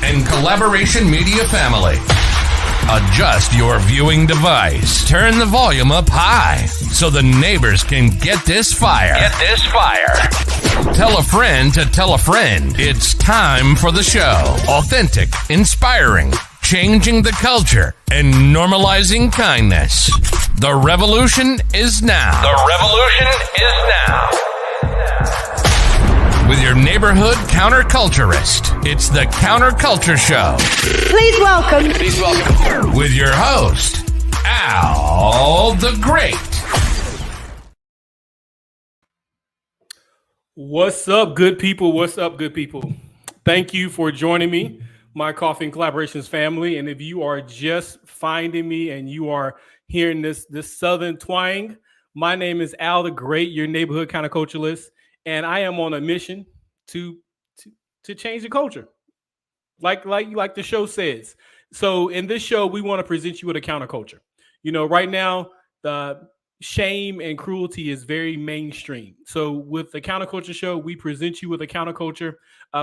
and Collaboration Media family. Adjust your viewing device. Turn the volume up high so the neighbors can get this fire. Tell a friend to tell a friend. It's time for the show. Authentic, inspiring, changing the culture, and normalizing kindness. The revolution is now. With your neighborhood counterculturist, it's the Counterculture Show. Please welcome. With your host, Al the Great. What's up, good people? Thank you for joining me, my Coffee and Collaborations family. And if you are just finding me and you are hearing this Southern twang, my name is Al the Great, your neighborhood counterculturist. And I am on a mission to change the culture, like the show says. So in this show, we want to present you with a counterculture. You know, right now, the shame and cruelty is very mainstream. So with the Counterculture Show, we present you with a counterculture.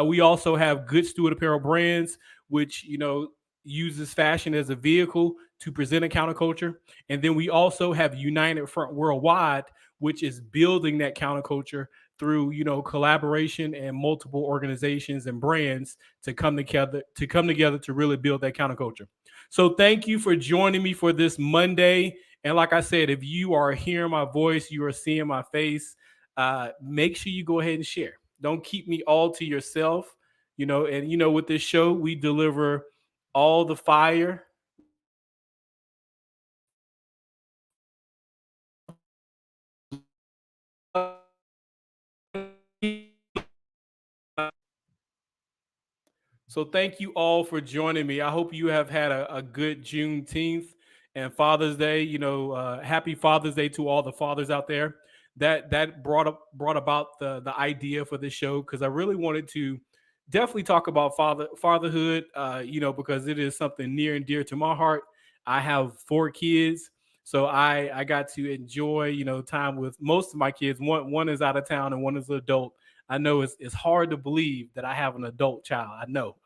We also have Good Steward Apparel Brands, which, you know, uses fashion as a vehicle to present a counterculture. And then we also have United Front Worldwide, which is building that counterculture through, you know, collaboration and multiple organizations and brands to come together to really build that counterculture. So thank you for joining me for this Monday. And like I said, if you are hearing my voice, you are seeing my face, make sure you go ahead and share. Don't keep me all to yourself, you know. And, you know, with this show, we deliver all the fire. So thank you all for joining me. I hope you have had a good Juneteenth and Father's Day. You know, happy Father's Day to all the fathers out there. That brought about the idea for this show, because I really wanted to definitely talk about fatherhood. You know, because it is something near and dear to my heart. I have 4 kids, so I got to enjoy, you know, time with most of my kids. One is out of town and one is an adult. I know it's hard to believe that I have an adult child. I know.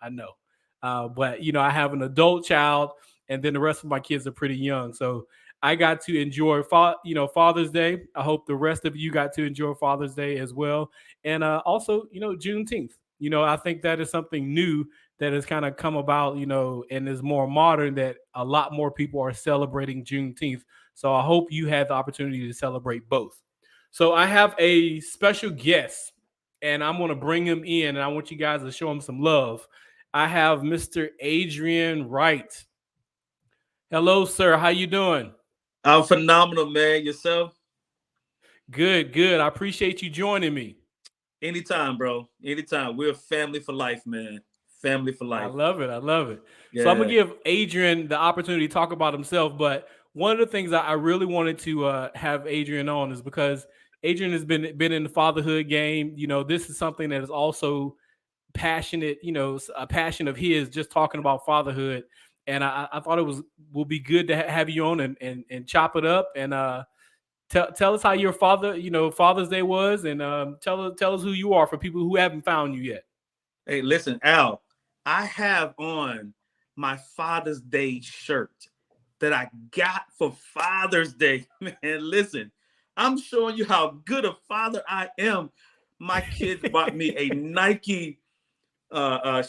But, you know, I have an adult child, and then the rest of my kids are pretty young. So I got to enjoy, Father's Day. I hope the rest of you got to enjoy Father's Day as well. And also, you know, Juneteenth. You know, I think that is something new that has kind of come about, you know, and is more modern, that a lot more people are celebrating Juneteenth. So I hope you had the opportunity to celebrate both. So I have a special guest, and I'm going to bring him in, and I want you guys to show him some love. I have Mr. Adrian Wright. Hello, sir. How you doing? I'm phenomenal, man. Yourself? Good. I appreciate you joining me. Anytime, bro. Anytime. We're family for life, man. Family for life. I love it. Yeah. So I'm going to give Adrian the opportunity to talk about himself. But one of the things I really wanted to have Adrian on is because Adrian has been in the fatherhood game. You know, this is something that is also passionate, you know, a passion of his, just talking about fatherhood. And I thought it will be good to have you on and chop it up, and tell us how your Father's Day was, and tell us who you are for people who haven't found you yet. Hey, listen, Al, I have on my Father's Day shirt that I got for Father's Day. Man, listen, I'm showing you how good a father I am. My kids bought me a Nike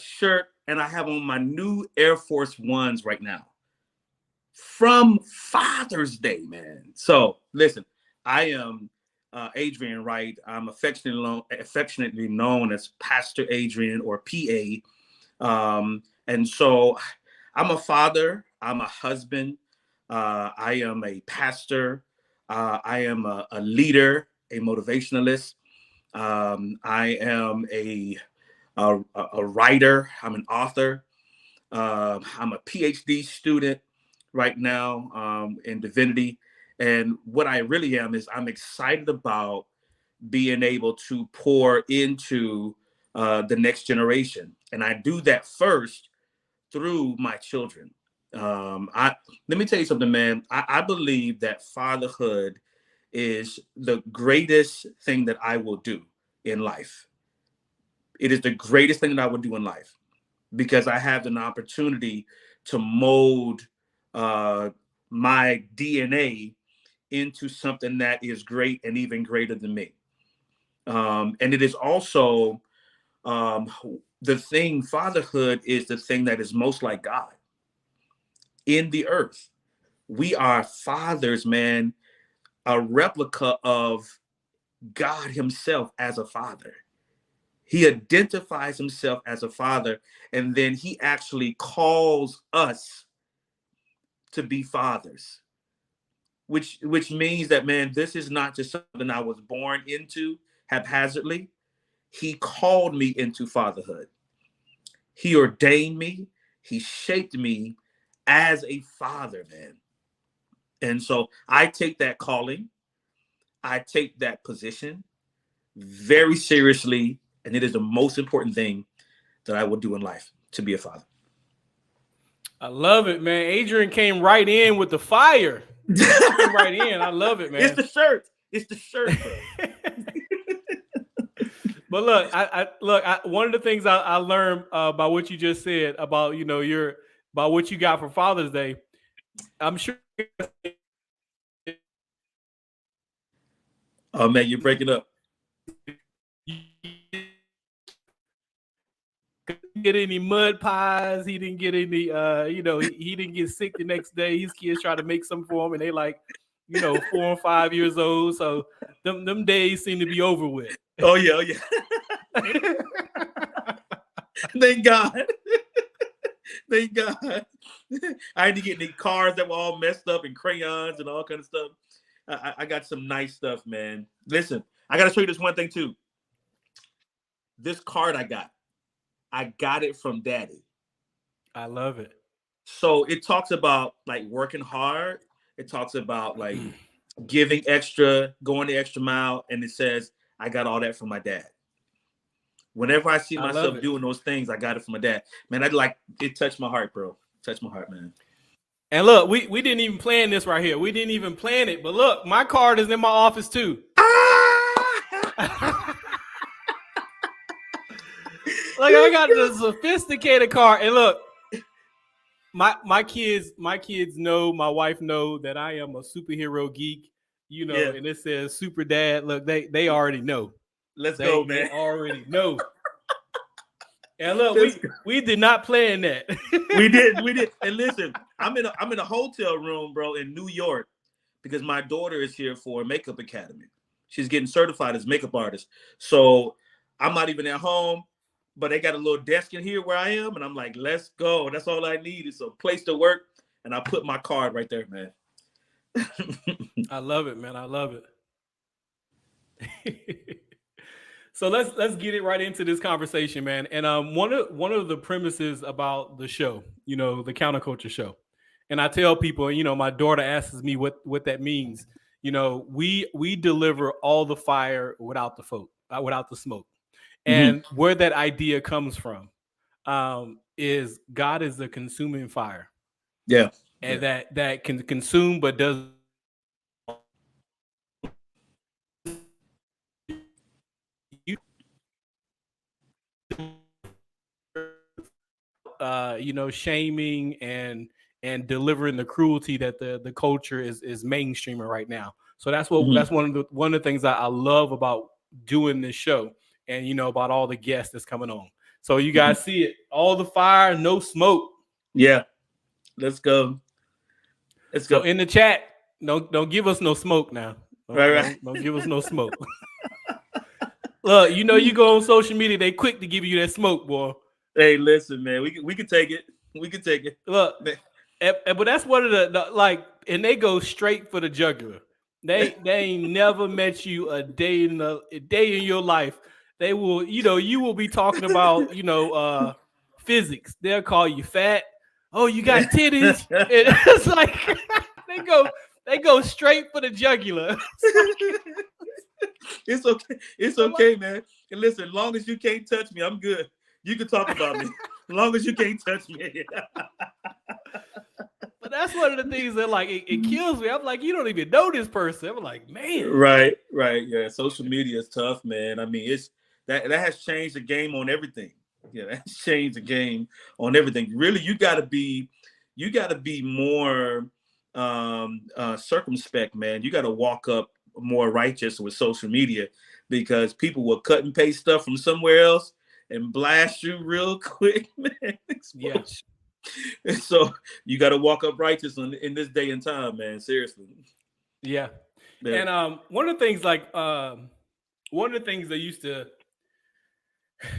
shirt, and I have on my new Air Force Ones right now from Father's Day, man. So listen, I am Adrian Wright. I'm affectionately known as Pastor Adrian, or PA. And so I'm a father, I'm a husband, I am a pastor, I am a leader, a motivationalist. I am a writer. I'm an author. I'm a PhD student right now in divinity. And what I really am is I'm excited about being able to pour into the next generation. And I do that first through my children. Let me tell you something, man. I believe that fatherhood is the greatest thing that I will do in life. It is the greatest thing that I will do in life. because I have an opportunity to mold my DNA into something that is great and even greater than me. And it is also the thing, fatherhood is the thing that is most like God in the earth. We are fathers, man, a replica of God himself as a father. He identifies himself as a father, and then he actually calls us to be fathers, which means that, man, this is not just something I was born into haphazardly. He called me into fatherhood. He ordained me. He shaped me as a father, man. And so I take that calling, I take that position very seriously, and it is the most important thing that I will do in life, to be a father. I love it, man. Adrian came right in with the fire. Came right in. I love it, man. It's the shirt. It's the shirt, bro. But look, one of the things I learned by what you just said about, about what you got for Father's Day. I'm sure. Oh man, you're breaking up. Get any mud pies? He didn't get any. He didn't get sick the next day. His kids try to make some for him, and they 4 and 5 years old. So them days seem to be over with. Oh yeah. Thank God. Thank God. I had to get the cars that were all messed up and crayons and all kind of stuff. I got some nice stuff, man. Listen, I got to show you this one thing too. This card I got it from Daddy. I love it. So it talks about working hard. It talks about giving extra, going the extra mile. And it says, I got all that from my dad. Whenever I see myself doing those things, I got it from my dad. Man, it touched my heart, bro. Touched my heart, man. And look, we didn't even plan this right here. We didn't even plan it. But look, my card is in my office too. Like, I got the sophisticated card. And look, my kids know, my wife know that I am a superhero geek, and it says super dad. Look, they already know. Let's go, man. They already know. And look, we did not plan that. We did. And listen, I'm in a hotel room, bro, in New York, because my daughter is here for a makeup academy. She's getting certified as makeup artist. So I'm not even at home, but they got a little desk in here where I am, and I'm like, let's go. That's all I need is a place to work, and I put my card right there, man. I love it, man. I love it. So let's get it right into this conversation, man. And one of the premises about the show, the Counterculture Show, and I tell people, my daughter asks me what that means. We deliver all the fire without the smoke. And where that idea comes from is God is the consuming fire. Yeah. And that can consume but does shaming and delivering the cruelty that the culture is mainstreaming right now. So that's one of the things I love about doing this show, and about all the guests that's coming on. So you guys see it, all the fire, no smoke. Yeah. Let's go. So in the chat, don't give us no smoke now. Don't give us no smoke. Look, you go on social media, they quick to give you that smoke, boy. Hey, listen, man, we can take it. We can take it. Look, but that's one of the and they go straight for the jugular. They ain't never met you a day in your life. They will, you will be talking about, physics. They'll call you fat. Oh, you got titties. It's like they go straight for the jugular. It's okay. It's okay, man. And listen, as long as you can't touch me, I'm good. You can talk about me. As long as you can't touch me. But that's one of the things that it kills me. I'm like, you don't even know this person. I'm like, man. Right. Yeah. Social media is tough, man. I mean, that has changed the game on everything. Yeah, that's changed the game on everything. Really, you got to be more circumspect, man. You got to walk up more righteous with social media because people will cut and paste stuff from somewhere else and blast you real quick, man. Yeah. And so you got to walk up righteous in this day and time, man. Seriously. Yeah. Yeah. And one of the things that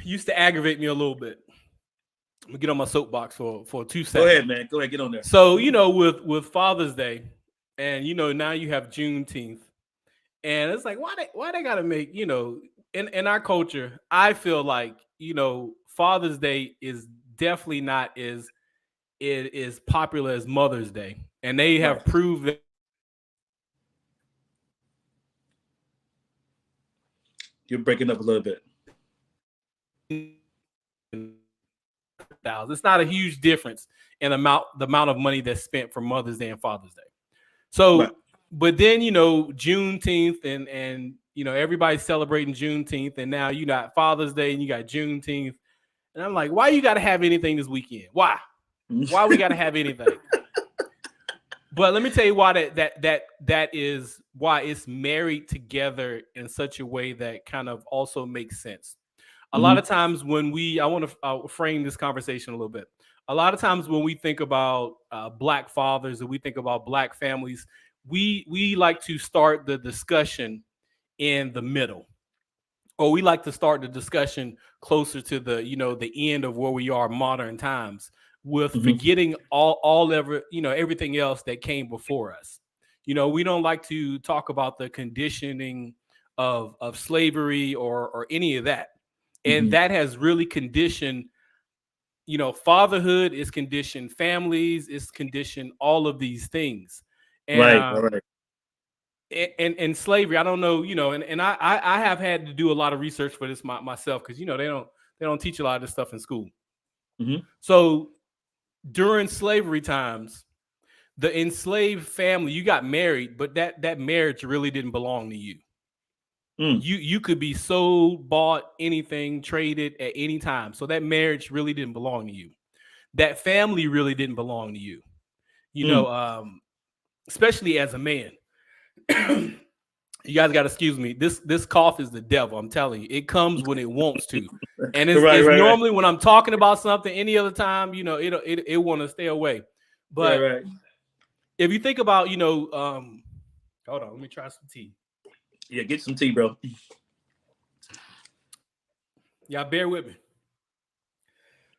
used to aggravate me a little bit. I'm gonna get on my soapbox for 2 seconds. Go ahead, man. Go ahead, get on there. So, with Father's Day, and now you have Juneteenth, and it's like, why they gotta make, in our culture, I feel like, Father's Day is definitely not as popular as Mother's Day. And they have proved that. You're breaking up a little bit. It's not a huge difference in the amount of money that's spent for Mother's Day and Father's Day. So, but then Juneteenth and everybody's celebrating Juneteenth, and now you got Father's Day and you got Juneteenth, and I'm like, why you got to have anything this weekend? Why we got to have anything? But let me tell you why that is why it's married together in such a way that kind of also makes sense. A lot of times when I want to frame this conversation a little bit. A lot of times when we think about Black fathers and we think about Black families, we like to start the discussion in the middle, or we like to start the discussion closer to the end of where we are modern times, with forgetting everything else that came before us. We don't like to talk about the conditioning of slavery or any of that. And that has really conditioned, fatherhood is conditioned families, is conditioned all of these things. And, right. And slavery, I don't know, and I have had to do a lot of research for this myself, because, they don't teach a lot of this stuff in school. So during slavery times, the enslaved family, you got married, but that marriage really didn't belong to you. You could be sold, bought, anything, traded at any time. So that marriage really didn't belong to you. That family really didn't belong to you. Especially as a man. You guys got to excuse me. This cough is the devil. I'm telling you, it comes when it wants to, and it's normally when I'm talking about something. Any other time, it want to stay away. But if you think about, hold on, let me try some tea. Yeah, get some tea, bro. Y'all bear with me.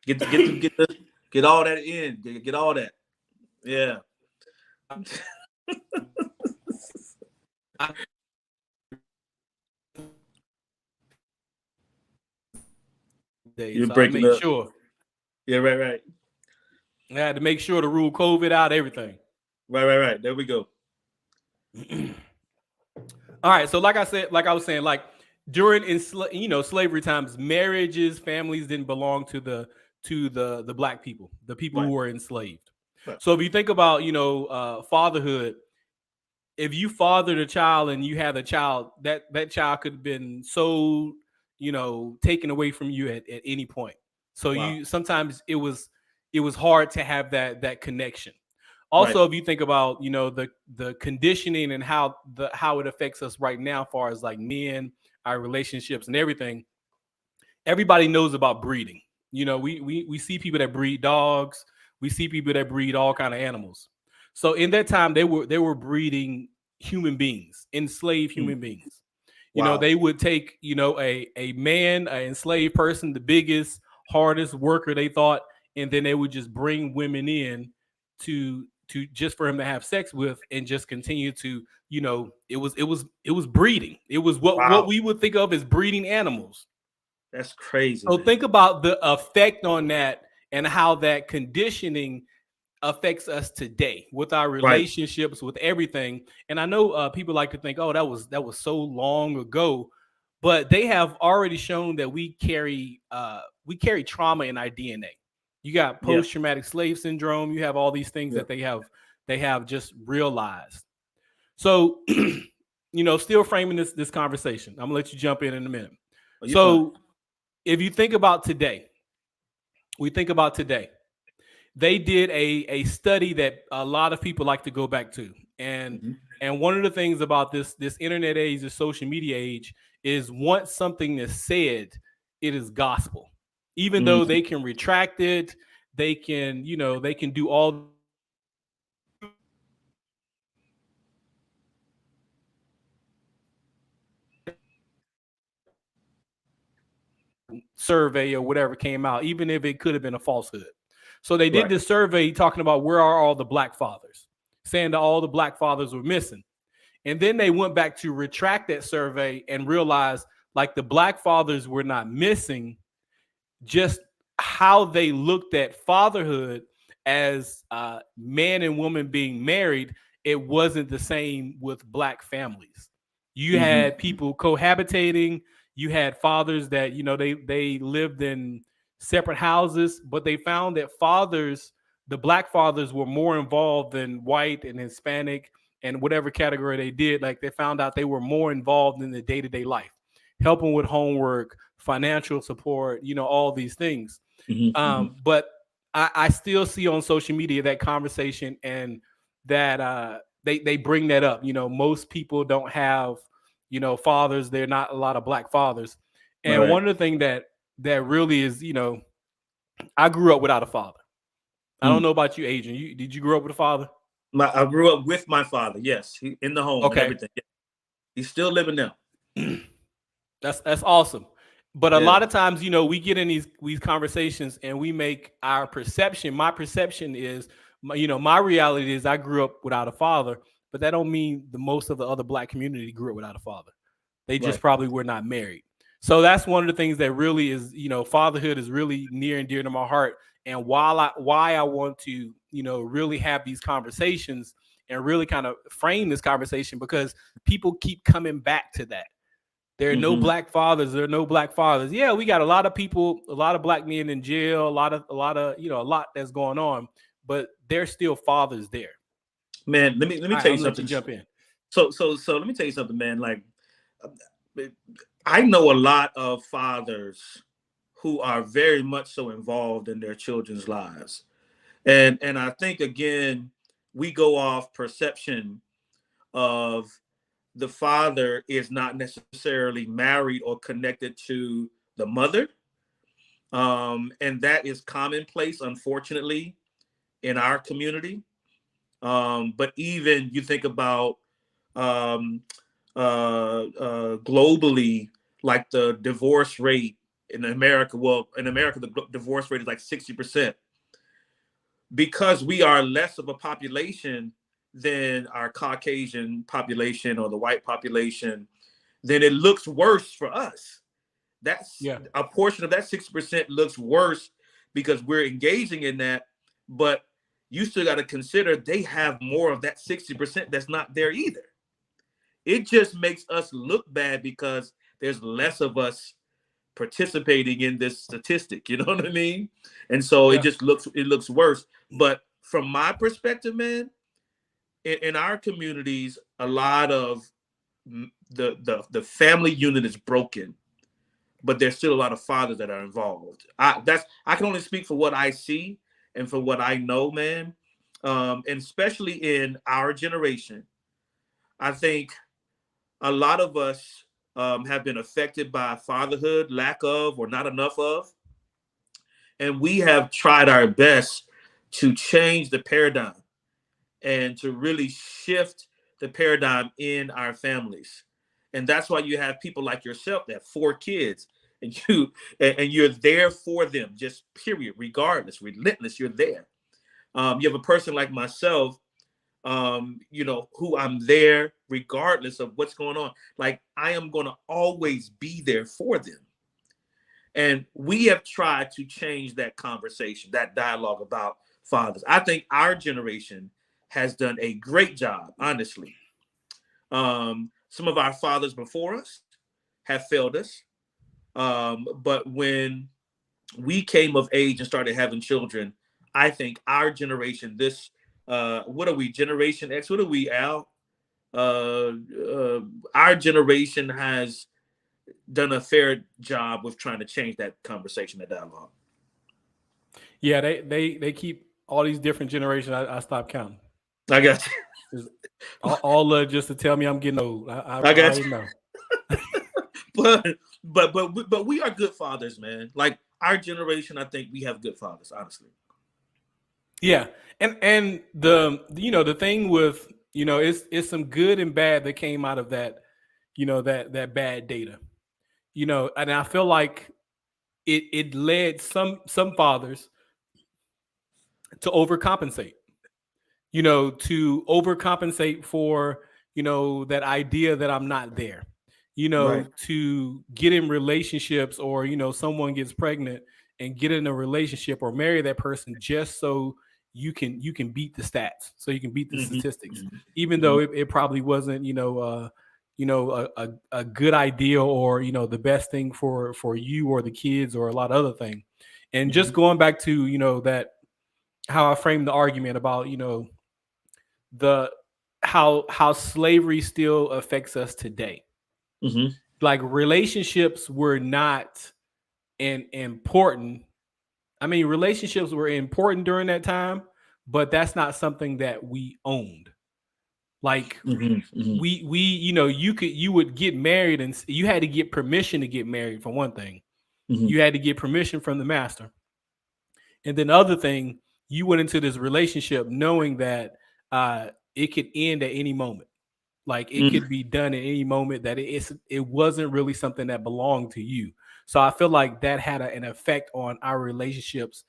Get all that in. Get all that. Yeah. You're breaking up. Sure. Yeah, right. I had to make sure to rule COVID out, everything. Right. There we go. All right. So like I was saying, like during slavery times, marriages, families didn't belong to the Black people, the people who were enslaved. Right. So if you think about, fatherhood, if you fathered a child and you had a child, that child could have been sold, taken away from you at any point. So sometimes it was hard to have that connection. Also, if you think about, the conditioning and how it affects us right now, as far as like men, our relationships and everything, everybody knows about breeding. We see people that breed dogs, we see people that breed all kind of animals. So in that time, they were breeding human beings, enslaved human beings. They would take, a man, an enslaved person, the biggest, hardest worker they thought, and then they would just bring women in to just for him to have sex with, and just continue to, it was breeding. It was what we would think of as breeding animals. That's crazy. So think about the effect on that and how that conditioning affects us today with our relationships, with everything. And I know people like to think, oh, that was so long ago, but they have already shown that we carry trauma in our DNA. You got post-traumatic slave syndrome. You have all these things that they have just realized. So, still framing this conversation. I'm gonna let you jump in a minute. So if you think about today, we think about today. They did a study that a lot of people like to go back to, and Mm-hmm. and one of the things about this internet age, the social media age, is once something is said, it is gospel. Even though Mm-hmm. they can retract it, they can do all survey or whatever came out, even if it could have been a falsehood. So they did Right. this survey talking about where are all the black fathers, saying that all the black fathers were missing. And then they went back to retract that survey and realized like the black fathers were not missing, just how they looked at fatherhood as man and woman being married. It wasn't the same with black families. You Mm-hmm. had people cohabitating. You had fathers that they lived in separate houses, but they found that the black fathers, were more involved than white and Hispanic and whatever category they did. Like they found out they were more involved in the day to day life, helping with homework, financial support, all these things. Mm-hmm. But I still see on social media that conversation, and that they bring that up. Most people don't have fathers. They're not a lot of black fathers, and Right. one of the things that really is, I grew up without a father. I don't Mm. know about you, Adrian. Did you grow up with a father? I grew up with my father. Yes, in the home and Okay. everything. Yeah. He's still living now. That's awesome. But a Yeah. lot of times, we get in these conversations and we make our perception. My perception is, my reality is I grew up without a father, but that don't mean the most of the other black community grew up without a father. They just Right. probably were not married. So that's one of the things that really is, fatherhood is really near and dear to my heart. And why I want to, really have these conversations and really kind of frame this conversation, because people keep coming back to that. There are no Mm-hmm. black fathers. There are no black fathers. Yeah, we got a lot of people, a lot of black men in jail, a lot of, a lot that's going on, but there's still fathers there. Man, let me All right, tell I'm you gonna let you something. jump in. So let me tell you something, man. Like, I know a lot of fathers who are very much so involved in their children's lives, and I think again we go off perception of the father is not necessarily married or connected to the mother, and that is commonplace, unfortunately, in our community. But even you think about um, globally, like the divorce rate in America. Well, in America, the divorce rate is like 60%, because we are less of a population than our Caucasian population or the white population. Then it looks worse for us. That's Yeah, a portion of that 60% looks worse because we're engaging in that, but you still got to consider they have more of that 60% that's not there either. It just makes us look bad because there's less of us participating in this statistic. You know what I mean? And so yeah, it looks worse. But from my perspective, man, in our communities, a lot of the family unit is broken, but there's still a lot of fathers that are involved. I can only speak for what I see and for what I know, man. And especially in our generation, I think a lot of us have been affected by fatherhood, lack of, or not enough of. And we have tried our best to change the paradigm and to really shift the paradigm in our families. And that's why you have people like yourself that have 4 kids, and you're there for them, just period, regardless, relentless, you're there. You have a person like myself, who I'm there regardless of what's going on. Like, I am going to always be there for them. And we have tried to change that conversation, that dialogue about fathers. I think our generation has done a great job, honestly. Some of our fathers before us have failed us. But when we came of age and started having children, I think our generation, what are we, Generation X? What are we, Al? Our generation has done a fair job with trying to change that conversation, that dialogue. Yeah, they keep all these different generations. I stopped counting. I got you. Just all just to tell me I'm getting old. I I got already you. know. But we are good fathers, man. Like our generation, I think we have good fathers, honestly. Yeah, and the thing with it's some good and bad that came out of that, that bad data, and I feel like it led some fathers to overcompensate, to overcompensate for, that idea that I'm not there, Right. to get in relationships, or, someone gets pregnant and get in a relationship or marry that person just so you can beat the stats, so you can beat the Mm-hmm. statistics, even Mm-hmm. though it probably wasn't, a good idea, or, the best thing for you or the kids or a lot of other things. And Mm-hmm. just going back to, that how I framed the argument about, the how slavery still affects us today. Mm-hmm. Like, relationships were not important. I mean, relationships were important during that time, but that's not something that we owned. Like, Mm-hmm. we you would get married, and you had to get permission to get married, for one thing. Mm-hmm. You had to get permission from the master. And then the other thing, you went into this relationship knowing that it could end at any moment. Like, it Mm-hmm. could be done at any moment, that it wasn't really something that belonged to you. So I feel like that had an effect on our relationships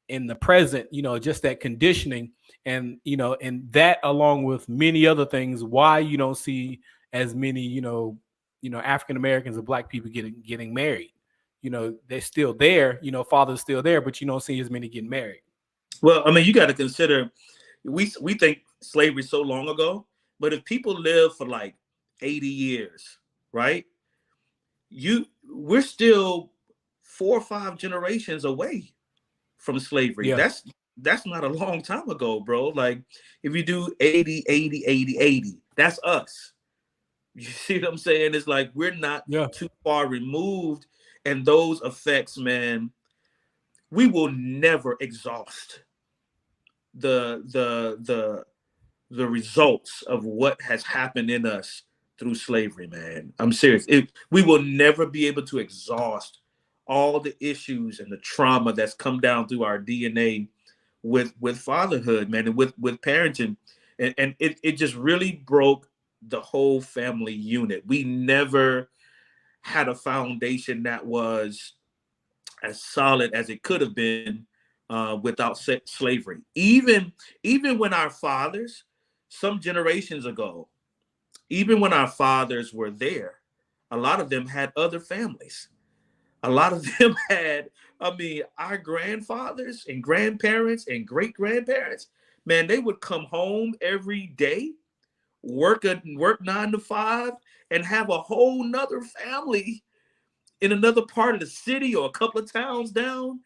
in the present, just that conditioning, and and that, along with many other things, why you don't see as many, African Americans and Black people getting married. They're still there, father's still there, but you don't see as many getting married. Well, I mean, you got to consider we think slavery so long ago, but if people live for like 80 years, right? We're still 4 or 5 generations away from slavery. Yeah. That's not a long time ago, bro. Like if you do 80, 80, 80, 80, that's us. You see what I'm saying? It's like we're not Yeah. too far removed, and those effects, man, we will never exhaust the the the the results of what has happened in us through slavery, man. I'm serious. We will never be able to exhaust all the issues and the trauma that's come down through our DNA with fatherhood, man, and with parenting. And it just really broke the whole family unit. We never had a foundation that was as solid as it could have been without slavery. Even when our fathers, some generations ago, even when our fathers were there, a lot of them had other families. A lot of them had, I mean, our grandfathers and grandparents and great grandparents, man, they would come home every day, work 9 to 5, and have a whole nother family in another part of the city or a couple of towns down.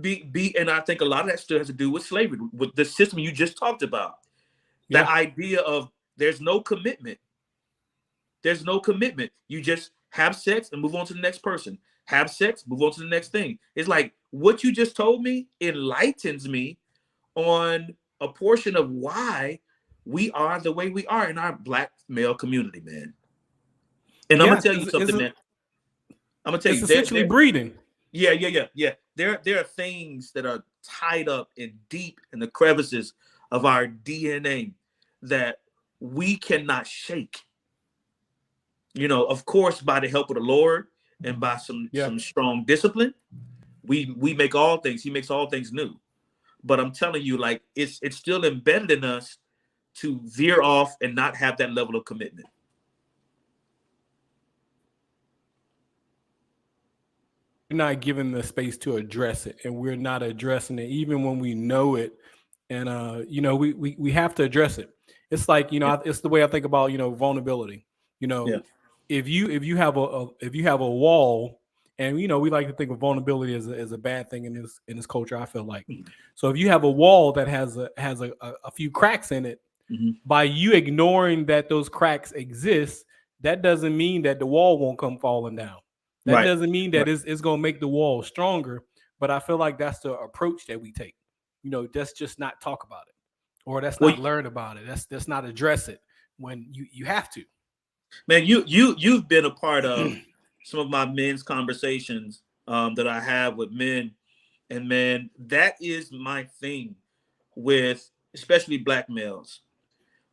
And I think a lot of that still has to do with slavery, with the system you just talked about. That Yeah. idea of there's no commitment. There's no commitment. You just have sex and move on to the next person. Have sex, move on to the next thing. It's like what you just told me enlightens me on a portion of why we are the way we are in our Black male community, man. And I'm Yeah. gonna tell you something, man. I'm gonna tell It's you, essentially breeding. yeah. There are things that are tied up and deep in the crevices of our DNA that we cannot shake. Of course, by the help of the Lord and by some Yeah. strong discipline, we make all things. He makes all things new. But I'm telling you, like it's still embedded in us to veer off and not have that level of commitment. We're not given the space to address it, and we're not addressing it even when we know it. And we have to address it. It's like, Yeah, it's the way I think about, vulnerability. you yeah, know if you have a wall, and we like to think of vulnerability as a bad thing in this culture, I feel like. So if you have a wall that has a few cracks in it, mm-hmm. by you ignoring that those cracks exist, that doesn't mean that the wall won't come falling down. That Right, doesn't mean that right, it's going to make the wall stronger. but I feel like that's the approach that we take. Let's just not talk about it, or let's Well, not learn about it. Let's not address it when you have to. man, you've been a part of some of my men's conversations that I have with men, and man, that is my thing with especially black males.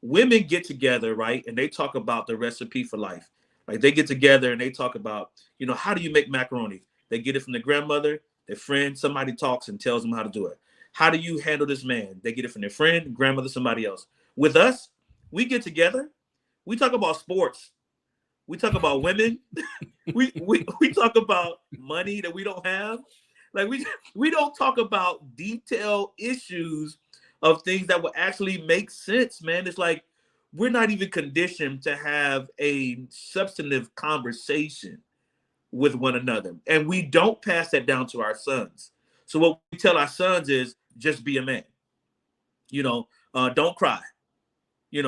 Women get together, right, and they talk about the recipe for life. Like they get together and they talk about, how do you make macaroni? They get it from their grandmother, their friend, somebody talks and tells them how to do it. How do you handle this man? They get it from their friend, grandmother, somebody else. With us, we get together, we talk about sports, we talk about women, we talk about money that we don't have. Like we don't talk about detailed issues of things that will actually make sense, man. It's like we're not even conditioned to have a substantive conversation with one another. And we don't pass that down to our sons. So what we tell our sons is just be a man. Don't cry. Do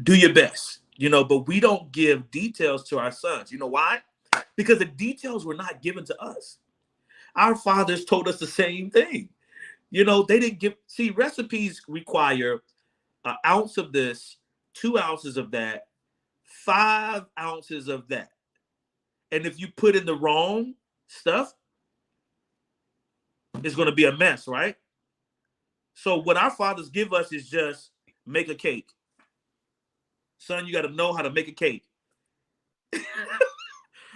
your best. But we don't give details to our sons. You know why? Because the details were not given to us. Our fathers told us the same thing. They didn't recipes require an ounce of this, 2 ounces of that, 5 ounces of that. And if you put in the wrong stuff, it's going to be a mess, right? So what our fathers give us is just make a cake. Son, you got to know how to make a cake.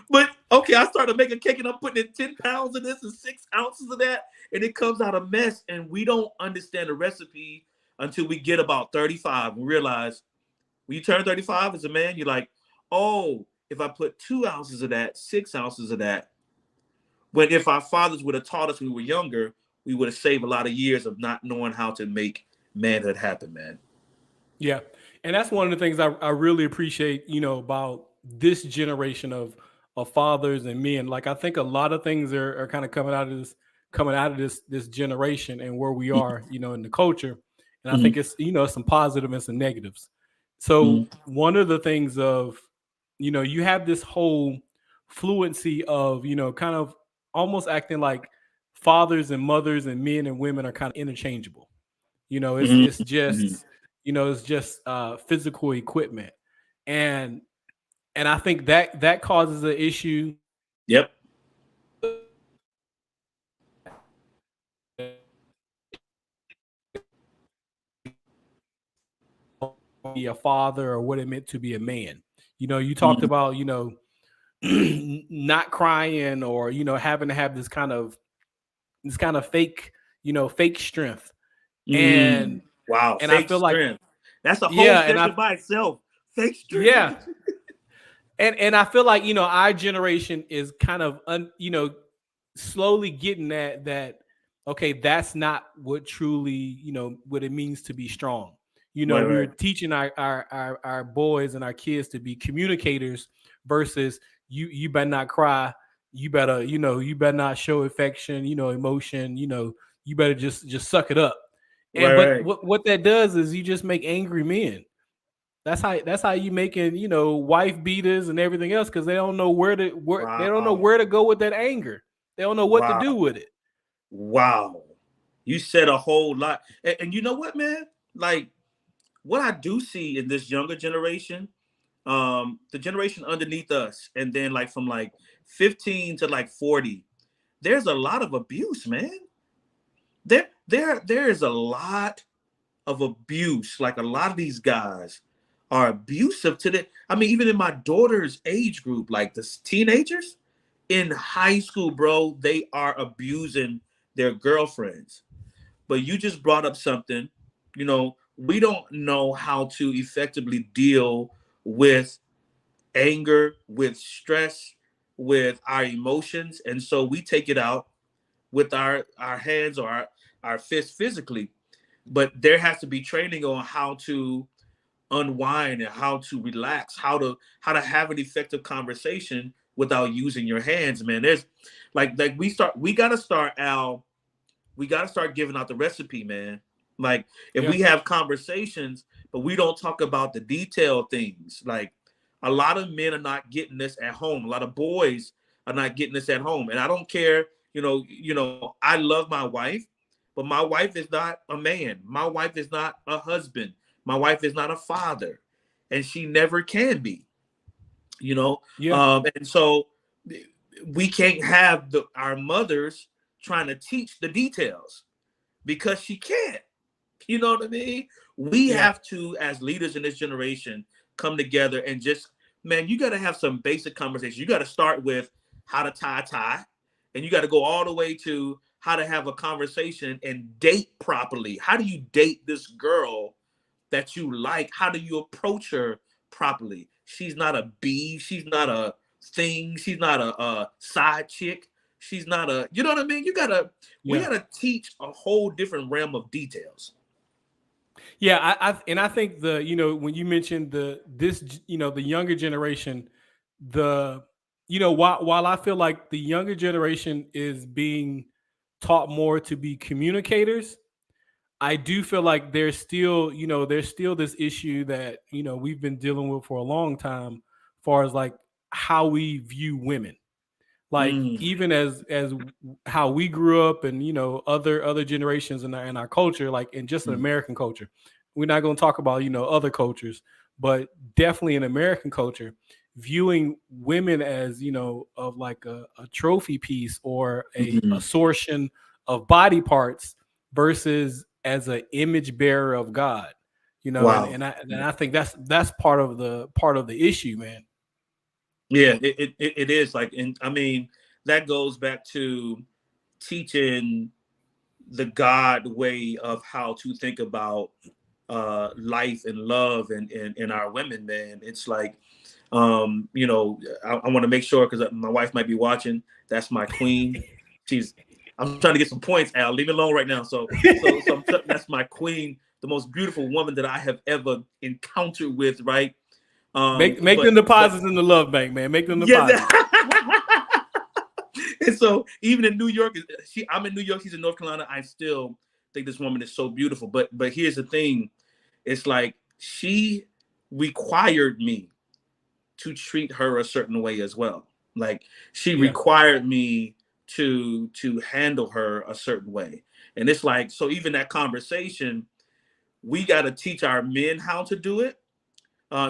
But okay, I started making cake and I'm putting in 10 pounds of this and 6 ounces of that, and it comes out a mess. And we don't understand the recipe until we get about 35 and realize when you turn 35 as a man, you're like, oh, if I put 2 ounces of that, 6 ounces of that. When if our fathers would have taught us when we were younger, we would have saved a lot of years of not knowing how to make manhood happen, man. Yeah. And that's one of the things I really appreciate, about this generation of fathers and men. Like I think a lot of things are kind of coming out of this generation and where we are, in the culture. And I think it's, some positive and some negatives. So one of the things of, you have this whole fluency of, kind of almost acting like fathers and mothers and men and women are kind of interchangeable. It's just, it's just physical equipment. And I think that causes an issue. Yep. Be a father or what it meant to be a man. You talked about, not crying or, having to have this kind of fake, fake strength. And wow, and I fake feel like, strength. That's a whole yeah, session by itself. Fake strength. Yeah. And I feel like, our generation is kind of, slowly getting that, okay, that's not what truly, what it means to be strong. We're teaching our boys and our kids to be communicators versus you better not cry. You better, you better not show affection, emotion, you better just suck it up. But what that does is you just make angry men. That's how you making, wife beaters and everything else, because they don't know where to they don't know where to go with that anger. They don't know what to do with it. Wow. You said a whole lot. And you know what, man? Like what I do see in this younger generation, the generation underneath us, and then like from like 15 to like 40, there's a lot of abuse, man. There is a lot of abuse. Like a lot of these guys are abusive to the, I mean, even in my daughter's age group, like the teenagers in high school, bro, they are abusing their girlfriends. But you just brought up something, we don't know how to effectively deal with anger, with stress, with our emotions. And so we take it out with our hands or our fists physically. But there has to be training on how to unwind and how to relax, how to have an effective conversation without using your hands, man. There's we gotta start, Al. We gotta start giving out the recipe, man. Like if we have conversations, but we don't talk about the detailed things. Like a lot of men are not getting this at home. A lot of boys are not getting this at home. And I don't care I love my wife, but my wife is not a man. My wife is not a husband. My wife is not a father, and she never can be. Yeah. And so we can't have our mothers trying to teach the details because she can't. You know what I mean? We Yeah. have to, as leaders in this generation, come together and just, man, you got to have some basic conversation. You got to start with how to tie a tie, and you got to go all the way to how to have a conversation and date properly. How do you date this girl that you like? How do you approach her properly? She's not a bee. She's not a thing. She's not a side chick. She's not a, you know what I mean? We Yeah. gotta teach a whole different realm of details. Yeah, I think when you mentioned the younger generation, while I feel like the younger generation is being taught more to be communicators, I do feel like there's still this issue that we've been dealing with for a long time, as far as like how we view women. Like Mm, even as how we grew up, and other generations in our culture, like in just an mm, American culture. We're not going to talk about other cultures, but definitely in American culture, viewing women as of like a trophy piece or a mhm. assortion of body parts versus as an image bearer of God. And Wow. I think that's part of the issue, man. Yeah, it is like, and I mean, that goes back to teaching the God way of how to think about life and love and our women, man. It's like, I want to make sure, because my wife might be watching. That's my queen. I'm trying to get some points, Al. Leave me alone right now. That's my queen, the most beautiful woman that I have ever encountered with, right? Make But them deposits in the love bank, man. Make them yeah. deposits. And so even in New York, I'm in New York, she's in North Carolina. I still think this woman is so beautiful. But here's the thing. It's like she required me to treat her a certain way as well. Like she Yeah. required me to handle her a certain way. And it's like, so even that conversation, we got to teach our men how to do it.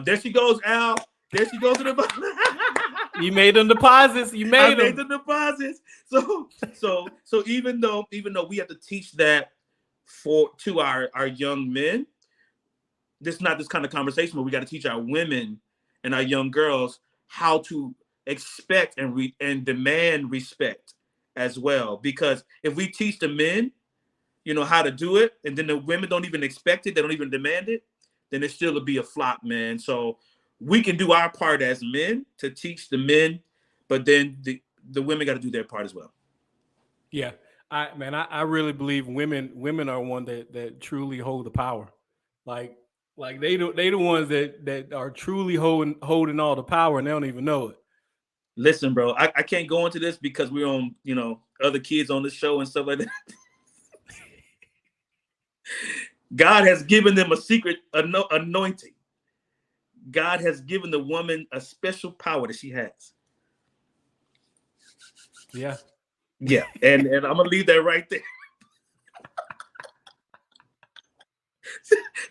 There she goes, Al. There she goes to the You made them deposits. You I made made them. the deposits. So even though we have to teach that to our young men, this is not this kind of conversation, but we got to teach our women and our young girls how to expect and demand respect as well. Because if we teach the men, how to do it, and then the women don't even expect it, they don't even demand it, then it still will be a flop, man. So we can do our part as men to teach the men, but then the women got to do their part as well. Yeah. I really believe women are one that truly hold the power. Like they the ones that are truly holding all the power, and they don't even know it. Listen, bro, I can't go into this because we're on, other kids on the show and stuff like that. God has given them a secret anointing. God has given the woman a special power that she has. Yeah. Yeah, and I'm gonna leave that right there.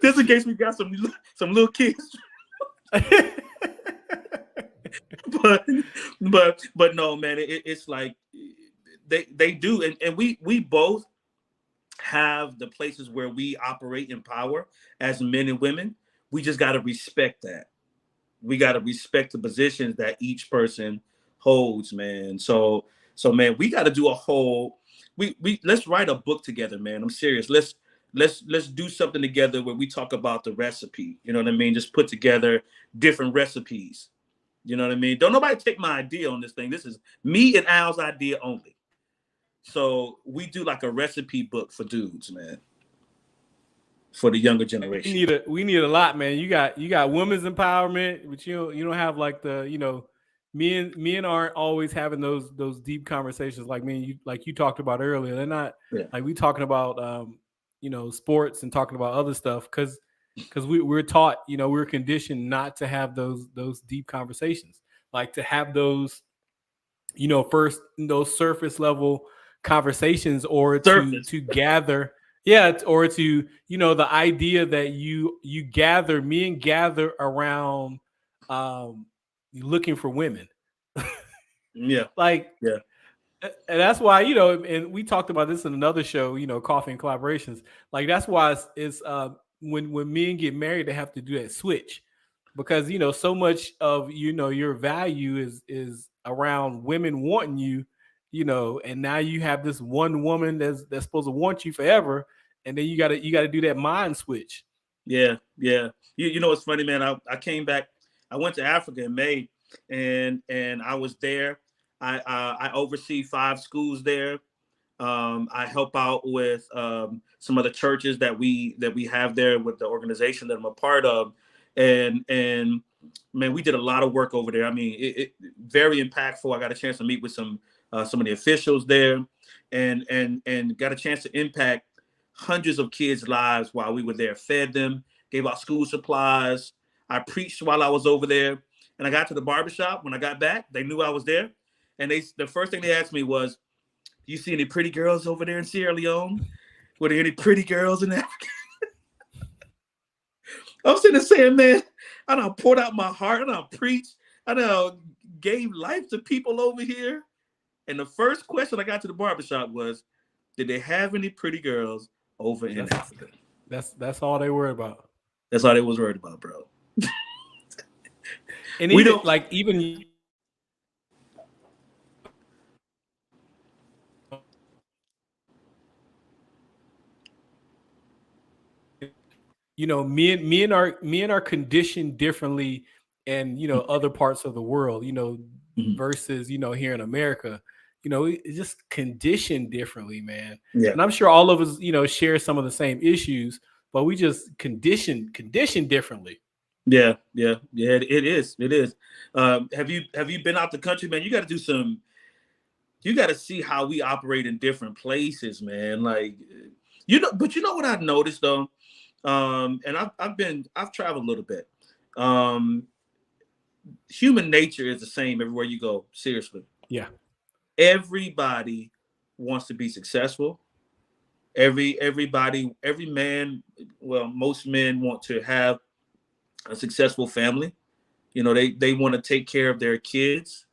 Just in case we got some little kids. but no, man, it's like they do, and we both have the places where we operate in power as men and women. We just got to respect that. We got to respect the positions that each person holds, man. So man, we got to do a whole. We let's write a book together, man. I'm serious. Let's do something together where we talk about the recipe. You know what I mean? Just put together different recipes. You know what I mean? Don't nobody take my idea on this thing. This is me and Al's idea only. So we do like a recipe book for dudes, man, for the younger generation. We need a lot, man. You got women's empowerment, but you don't have like the men aren't always having those deep conversations like me and you, like you talked about earlier. They're not like we talking about sports and talking about other stuff because we're taught, we're conditioned not to have those deep conversations, like to have those first those surface level conversations or Surface. to gather. Yeah, or to, the idea that you gather, men gather around looking for women. Yeah. Like, Yeah. and that's why, and we talked about this in another show, Coffee and Collaborations. Like, that's why it's when men get married, they have to do that switch, because so much of your value is around women wanting you, and now you have this one woman that's supposed to want you forever, and then you gotta do that mind switch. Yeah. Yeah. You know what's funny, man? I came back. I went to Africa in May, and I was there. I oversee 5 schools there. I help out with some of the churches that we have there with the organization that I'm a part of, and man, we did a lot of work over there. I mean, it very impactful. I got a chance to meet with some of the officials there, and got a chance to impact hundreds of kids' lives while we were there. Fed them, gave out school supplies. I preached while I was over there, and I got to the barbershop. When I got back, they knew I was there, and the first thing they asked me was, "You see any pretty girls over there in Sierra Leone? Were there any pretty girls in Africa?" I'm sitting there saying, man, I done poured out my heart, I done preached, I done gave life to people over here. And the first question I got to the barbershop was, did they have any pretty girls over in Africa? That's all they worry about. That's all they was worried about, bro. And we don't like even. Men are conditioned differently, and other parts of the world, versus here in America, it's just conditioned differently, man. Yeah. And I'm sure all of us, share some of the same issues, but we just conditioned differently. Yeah. It is. Have you been out the country, man? You got to see how we operate in different places, man. Like, but you know what I've noticed though? And I've traveled a little bit. Human nature is the same everywhere you go. Seriously. Yeah. Everybody wants to be successful. Every man, well, most men want to have a successful family. They want to take care of their kids.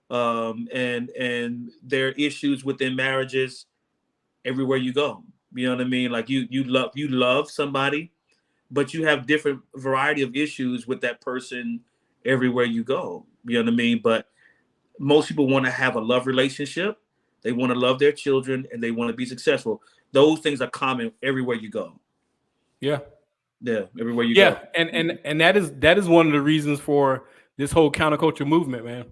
And their issues within marriages everywhere you go. You know what I mean? Like you love somebody, but you have different variety of issues with that person everywhere you go. You know what I mean? But most people want to have a love relationship. They want to love their children, and they want to be successful. Those things are common everywhere you go. Yeah. Yeah, everywhere you go. And that is one of the reasons for this whole counterculture movement, man.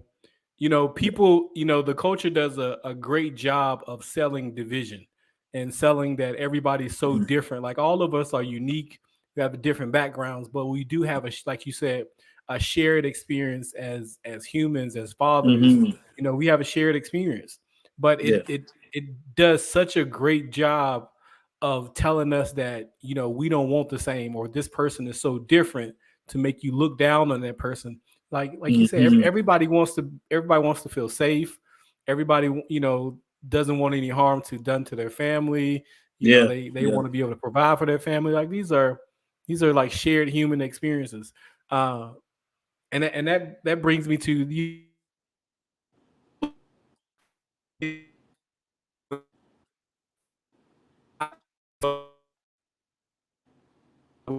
People, the culture does a great job of selling division and selling that everybody's so different. Like, all of us are unique. We have different backgrounds, but we do have like you said, a shared experience as humans, as fathers. We have a shared experience, but it does such a great job of telling us that, we don't want the same, or this person is so different, to make you look down on that person. Like you said, everybody wants to feel safe. Everybody, doesn't want any harm done to their family. They want to be able to provide for their family. Like, these are like shared human experiences. And that brings me to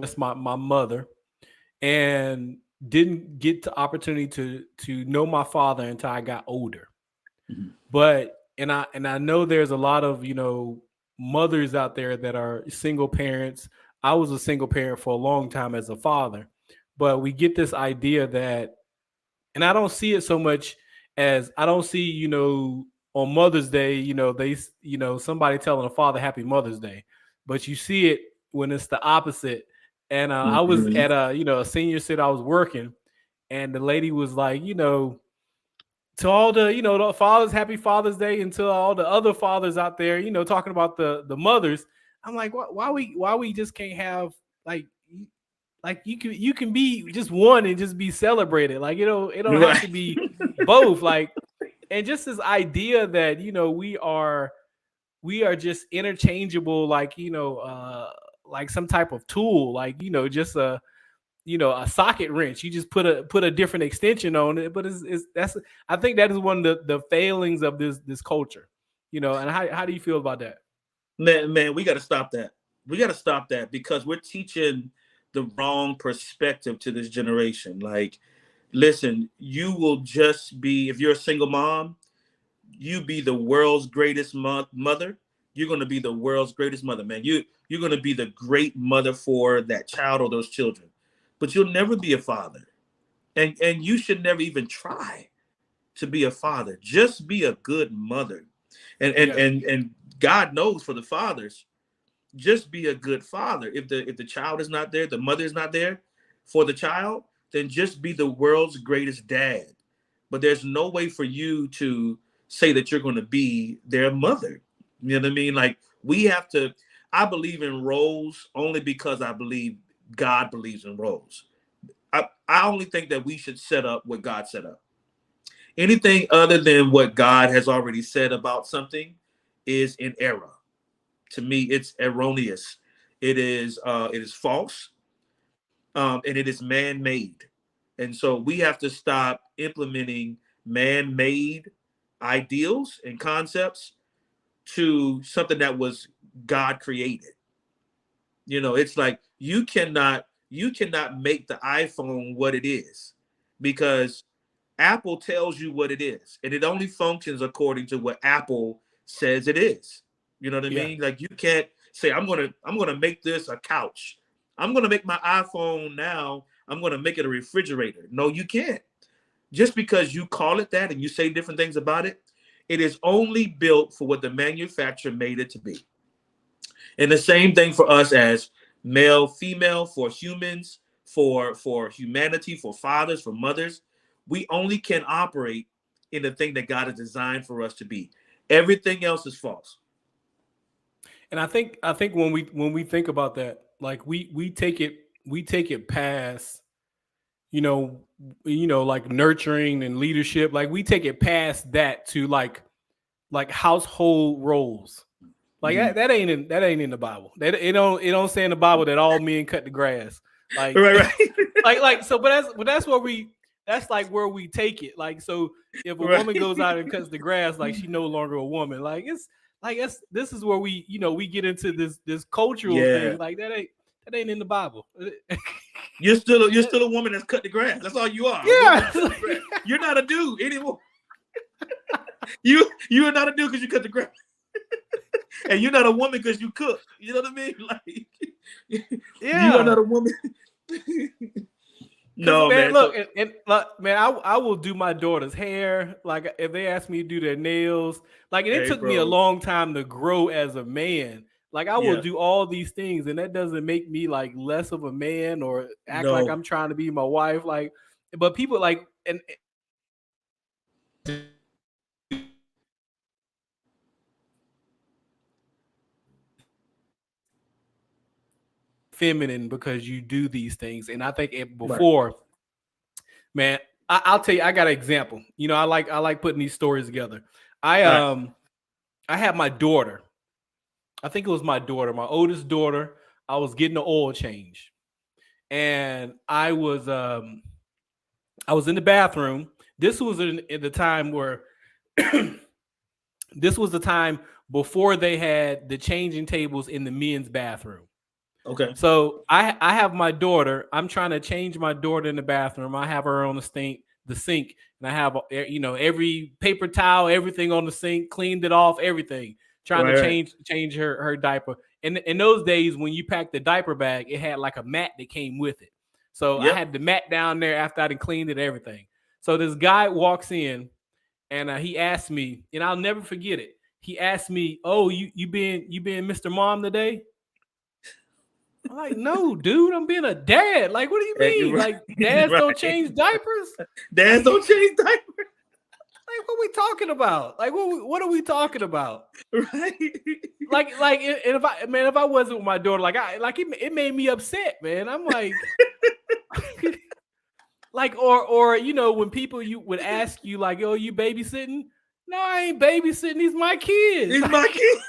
that's my mother, and didn't get the opportunity to know my father until I got older. But I know there's a lot of mothers out there that are single parents. I was a single parent for a long time as a father, but we get this idea that, and I don't see it so much as, I don't see on Mother's Day they somebody telling a father Happy Mother's Day, but you see it when it's the opposite. And I was at a senior center. I was working, and the lady was like, to all the the fathers, Happy Father's Day, and to all the other fathers out there, talking about the mothers. I'm like, why we just can't have like you can be just one and just be celebrated. Like, it don't have to be both. Like, and just this idea that we are we are just interchangeable, like, like some type of tool, like, just a socket wrench. You just put a different extension on it. But that's, I think that is one of the failings of this culture, and how do you feel about that? Man, we got to stop that. We got to stop that because we're teaching the wrong perspective to this generation. Like, listen, you will just be, if you're a single mom, you be the world's greatest mother. You're going to be the world's greatest mother, man. You're going to be the great mother for that child or those children. But you'll never be a father. And you should never even try to be a father. Just be a good mother. And God knows for the fathers, just be a good father. If the child is not there, the mother is not there for the child, then just be the world's greatest dad. But there's no way for you to say that you're going to be their mother. You know what I mean? Like, we have to, I believe in roles only because I believe God believes in roles. I only think that we should set up what God set up. Anything other than what God has already said about something is in error. To me, it's erroneous. It is false, and it is man-made. And so we have to stop implementing man-made ideals and concepts to something that was God created. It's like you cannot make the iPhone what it is, because Apple tells you what it is, and it only functions according to what Apple says it is. You know what I mean? Like, you can't say, I'm gonna make this a couch. I'm gonna make my iPhone now, I'm gonna make it a refrigerator. No, you can't. Just because you call it that and you say different things about it, it is only built for what the manufacturer made it to be. And the same thing for us as male, female, for humans, for humanity, for fathers, for mothers. We only can operate in the thing that God has designed for us to be. Everything else is false. And I think when we think about that, like, we take it past, like nurturing and leadership. Like, we take it past that to like household roles. Like, that ain't in the Bible. It don't say in the Bible that all men cut the grass. Like, right. So, but that's like where we take it. Like, so if a woman goes out and cuts the grass, like, she no longer a woman. Like, this is where we get into this cultural thing. Like, that ain't in the Bible. You're still a woman that's cut the grass. That's all you are. Yeah. You're not a dude anymore. You are not a dude because you cut the grass. And you're not a woman because you cook. You know what I mean? Like, you are not a woman. No, man. Look, man, I will do my daughter's hair. Like, if they ask me to do their nails, like, and it took me a long time to grow as a man. Like, I will do all these things, and that doesn't make me like less of a man or act like I'm trying to be my wife. Like, but people like, and feminine because you do these things. And I think before, man, I'll tell you, I got an example. I like putting these stories together. I had my daughter. I think it was my daughter, my oldest daughter. I was getting the oil change, and I was in the bathroom. This was in the time where this was the time before they had the changing tables in the men's bathroom. Okay. So I have my daughter. I'm trying to change my daughter in the bathroom. I have her on the sink, and I have every paper towel, everything on the sink, cleaned it off, everything. Trying to change her diaper. And in those days, when you packed the diaper bag, it had like a mat that came with it. So I had the mat down there after I had cleaned it, everything. So this guy walks in, and he asked me, and I'll never forget it. He asked me, "Oh, you being Mr. Mom today?" I'm like, "No, dude, I'm being a dad." Like, what do you mean? Like, dads don't change diapers? Dads don't change diapers. Like, what are we talking about? Like, what are we talking about? Right. Like, if I wasn't with my daughter, it made me upset, man. I'm like, like, or when people you would ask you, like, "Oh, you babysitting?" No, I ain't babysitting. These my kids. These my kids.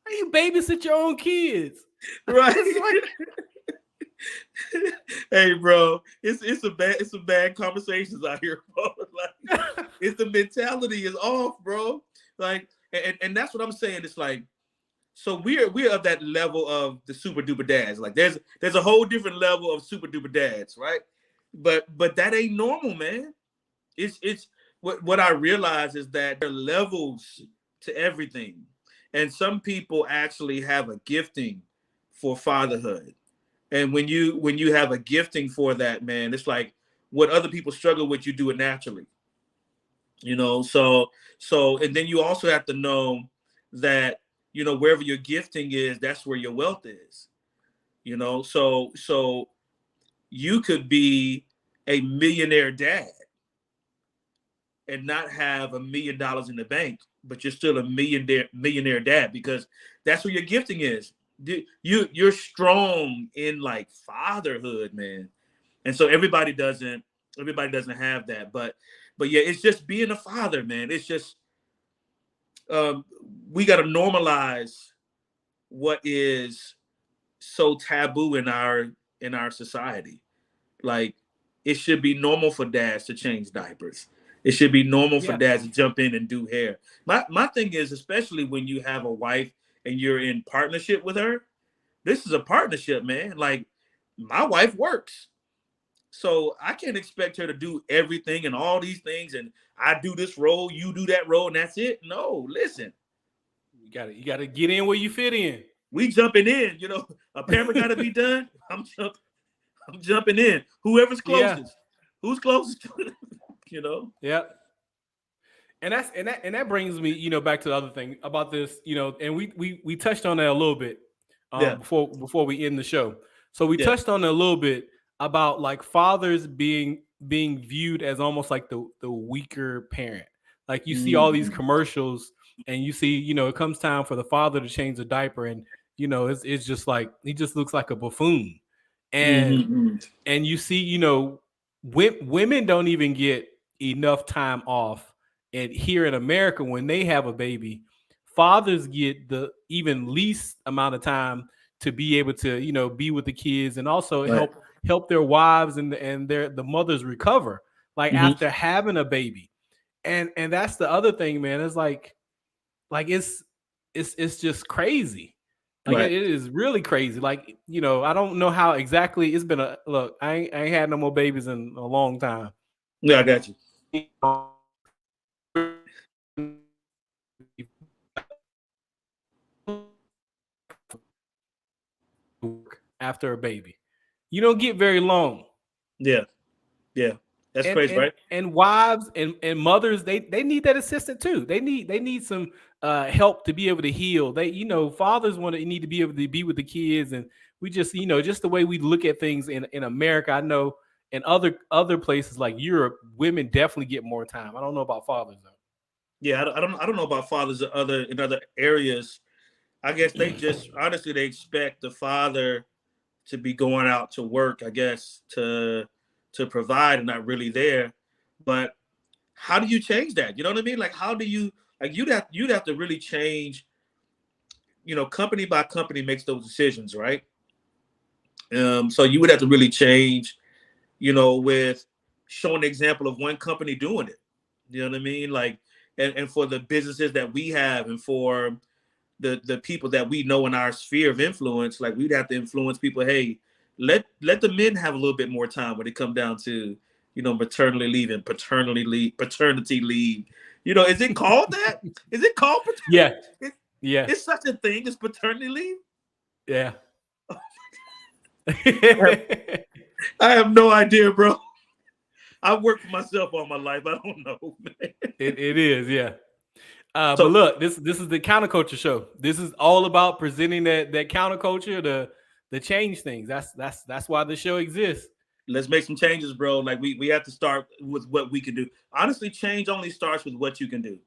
How you babysit your own kids? Right. Hey, bro, it's a bad conversations out here, bro. Like, it's the mentality is off, bro. Like, and that's what I'm saying. It's like, so we're of that level of the super duper dads. Like, there's a whole different level of super duper dads, right? But that ain't normal, man. It's what I realize is that there are levels to everything, and some people actually have a gifting for fatherhood. And when you have a gifting for that, man, it's like what other people struggle with, you do it naturally. So and then you also have to know that, wherever your gifting is, that's where your wealth is. So you could be a millionaire dad and not have $1 million in the bank, but you're still a millionaire dad, because that's where your gifting is. You're strong in like fatherhood, man. And so everybody doesn't have that, but yeah, it's just being a father, man. It's just we got to normalize what is so taboo in our society. Like, it should be normal for dads to change diapers. It should be normal for dads to jump in and do hair. My thing is, especially when you have a wife and you're in partnership with her, this is a partnership, man. Like, my wife works, so I can't expect her to do everything and all these things, and I do this role, you do that role, and that's it. No, listen. You gotta get in where you fit in. We jumping in, a pamper gotta be done. I'm jumping in. Whoever's closest. Yeah. Who's closest to it? Yeah. And that brings me, back to the other thing about this, and we touched on that a little bit before we end the show. So we touched on it a little bit about like fathers being viewed as almost like the weaker parent. Like, you see all these commercials and you see, it comes time for the father to change the diaper, and it's just like he just looks like a buffoon. And and you see, women don't even get enough time off. And here in America, when they have a baby, fathers get the even least amount of time to be able to, be with the kids, and also help their wives and the mothers recover, like after having a baby. And that's the other thing, man. It's like it's just crazy. Like, it is really crazy. Like, I don't know how exactly it's been look, I ain't had no more babies in a long time. Yeah, I got you. After a baby, you don't get very long. Yeah. That's crazy, right? And wives and mothers, they need that assistant too. They need some help to be able to heal. Fathers need to be able to be with the kids, and we just just the way we look at things in America. I know in other places like Europe, women definitely get more time. I don't know about fathers though. Yeah, I don't know about fathers in other areas. I guess they just honestly they expect the father to be going out to work, I guess, to provide, and not really there. But how do you change that? You know what I mean? Like, how do you, like, you'd have to really change, company by company makes those decisions, right? So you would have to really change, with showing the example of one company doing it. You know what I mean? Like, and for the businesses that we have, and for the people that we know in our sphere of influence, like, we'd have to influence people. Hey, let the men have a little bit more time when it come down to, maternity leave and paternity leave. Is it called that? Is it called paternity? Yeah. It's such a thing as paternity leave. Yeah. I have no idea, bro. I've worked for myself all my life. I don't know, man. It is, yeah. But look, this is the Counterculture Show. This is all about presenting that counterculture to change things. That's why the show exists. Let's make some changes, bro. Like, we have to start with what we can do. Honestly, change only starts with what you can do.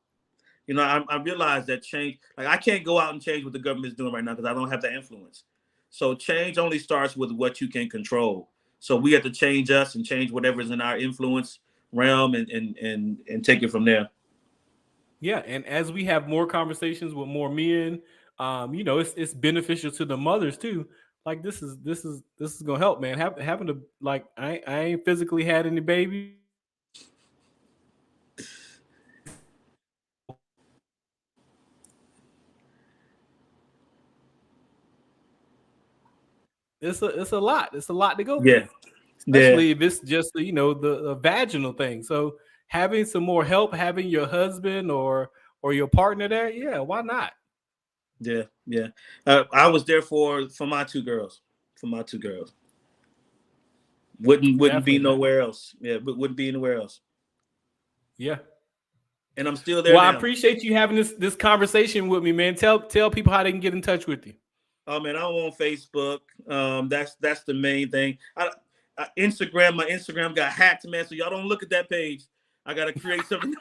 I realize that change, like, I can't go out and change what the government's doing right now because I don't have the influence. So change only starts with what you can control. So we have to change us and change whatever's in our influence realm and take it from there. Yeah, and as we have more conversations with more men, it's beneficial to the mothers too. Like this is gonna help, man. Having to like I ain't physically had any babies. It's a lot. It's a lot to go Yeah. through, especially if it's just the vaginal thing. So having some more help, having your husband or your partner there, yeah, why not? Yeah. I was there for my two girls. For my two girls. Wouldn't be Definitely, man. nowhere else. Yeah, but wouldn't be anywhere else. Yeah. And I'm still there Well, I now. appreciate you having this conversation with me, man. Tell people how they can get in touch with you. Oh man, I'm on Facebook. That's the main thing. Instagram, my Instagram got hacked, man. So y'all don't look at that page. I gotta create something.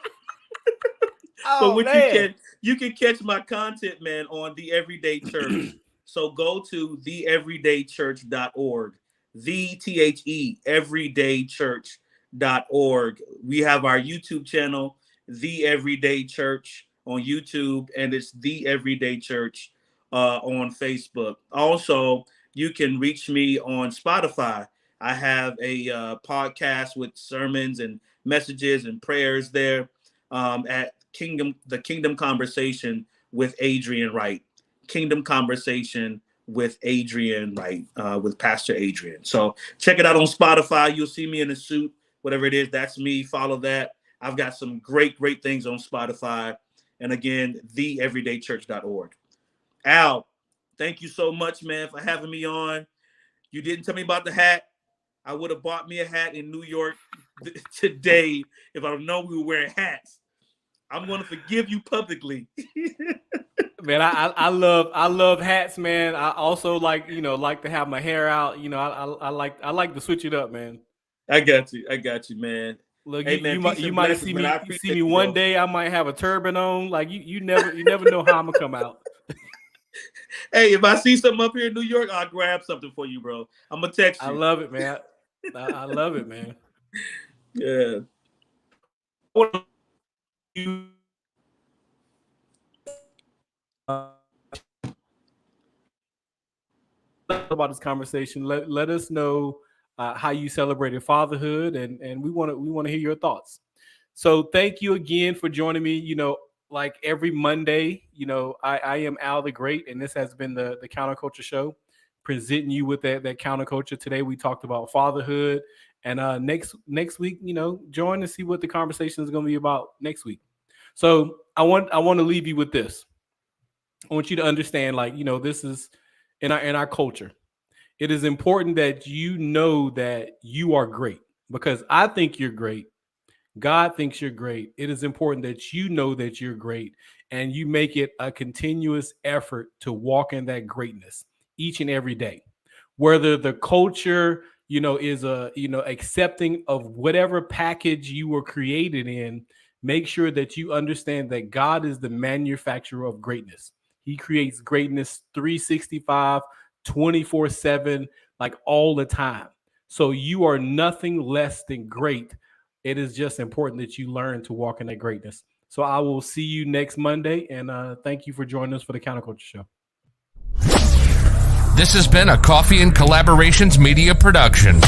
Oh, But man. you can catch my content, man, on The Everyday Church. So go to theeverydaychurch.org. The everydaychurch.org. We have our YouTube channel, The Everyday Church on YouTube, and it's The Everyday Church on Facebook. Also, you can reach me on Spotify. I have a podcast with sermons and messages and prayers there at the Kingdom Conversation with Adrian Wright. Kingdom Conversation with Adrian Wright, with Pastor Adrian. So check it out on Spotify. You'll see me in a suit, whatever it is. That's me. Follow that. I've got some great things on Spotify. And again, theeverydaychurch.org. Al, thank you so much, man, for having me on. You didn't tell me about the hat. I would have bought me a hat in New York today if I known we were wearing hats. I'm going to forgive you publicly. Man, I love hats, man. I also like to have my hair out. I like to switch it up, man. I got you, man. Look, hey, man, you might see me you, one day. I might have a turban on. Like you never know how I'm gonna come out. Hey, if I see something up here in New York, I'll grab something for you, bro. I'm gonna text you. I love it, man. I love it, man. Yeah. About this conversation, let us know how you celebrated fatherhood, and we want to hear your thoughts. So thank you again for joining me. Like every Monday, I am Al the Great, and this has been the Counterculture Show, presenting you with that counterculture. Today we talked about fatherhood, and next week, join to see what the conversation is going to be about next week. So I want to leave you with this. I want you to understand, this is in our culture. It is important that you know that you are great, because I think you're great. God thinks you're great. It is important that you know that you're great, and you make it a continuous effort to walk in that greatness each and every day. Whether the culture, is accepting of whatever package you were created in, make sure that you understand that God is the manufacturer of greatness. He creates greatness 365, 24/7, like all the time. So you are nothing less than great. It is just important that you learn to walk in that greatness. So I will see you next Monday, and thank you for joining us for the Counterculture Show. This has been a Coffee and Collaborations Media production.